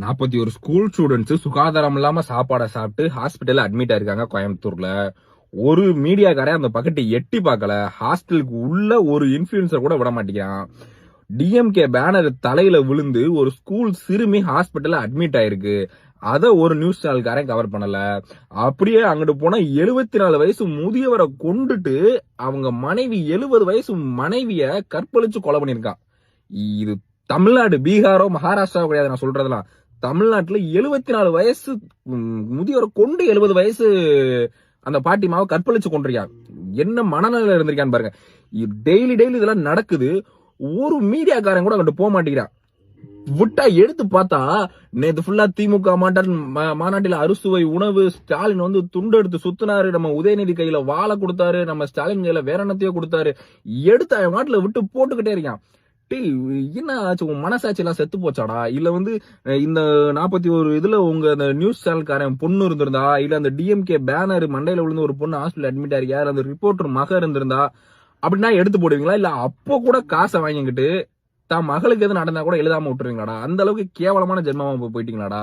41 school students சுகாதாரம் இல்லாம சாப்பாடை சாப்பிட்டு ஹாஸ்பிட்டல்ல அட்மிட் ஆயிருக்காங்க கோயம்புத்தூர்ல. ஒரு மீடியாக்காரன் அந்த பக்கத்தை எட்டி பார்க்கல. ஹாஸ்பிட்டலுக்கு உள்ள ஒரு இன்ஃபுளுசர் கூட விட மாட்டேங்கிறான். டிஎம்கே பேனர் தலையில விழுந்து ஒரு ஸ்கூல் சிறுமி ஹாஸ்பிட்டல்ல அட்மிட் ஆயிருக்கு. அத ஒரு நியூஸ் சேனல்காரன் கவர் பண்ணல. அப்படியே அங்கிட்டு போனா 74 வயசு முதியவரை கொண்டுட்டு அவங்க மனைவி 70 வயசு மனைவிய கற்பழிச்சு கொலை பண்ணிருக்கான். இது தமிழ்நாடு, பீகாரோ மகாராஷ்டிராவோ கிடையாது நான் சொல்றதெல்லாம். தமிழ்நாட்டுல 74 வயசு முதியோரை கொண்டு 70 வயசு அந்த பாட்டிமாவை கற்பழிச்சு கொண்டிருக்கான். என்ன மனநிலையில இருந்திருக்கான்னு பாருங்க. டெய்லி இதெல்லாம் நடக்குது. ஒரு மீடியாக்காரன் கூட அங்கிட்டு போக மாட்டேங்கிறான். விட்டா எடுத்து பார்த்தா நேத்து ஃபுல்லா திமுக மாநாட்டில அறுசுவை உணவு, ஸ்டாலின் வந்து துண்டு எடுத்து சுத்தினாரு, நம்ம உதயநிதி கையில வாழை கொடுத்தாரு, நம்ம ஸ்டாலின் கையில வேற என்னத்தையோ கொடுத்தாரு, எடுத்து அவன் நாட்டுல விட்டு போட்டுக்கிட்டே இருக்கான். என்ன ஆச்சு, உன் மனசாட்சி எல்லாம் செத்து போச்சாடா? இல்ல வந்து இந்த 41 இதுல உங்க அந்த நியூஸ் சேனல்காரன் பொண்ணு இருந்திருந்தா, இல்ல அந்த டிஎம்கே பேனர் மண்டையில விழுந்து ஒரு பொண்ணு ஹாஸ்பிட்டல் அட்மிட் ஆயிருக்கா, அந்த ரிப்போர்ட்டர் மக இருந்திருந்தா அப்படின்னா எடுத்து போடுவீங்களா? இல்ல அப்போ கூட காசை வாங்கிக்கிட்டு தான் மகளுக்கு எது நடந்தா கூட எழுதாம விட்டுருவீங்களாடா? அந்த அளவுக்கு கேவலமான ஜென்மமா போயிட்டீங்களாடா?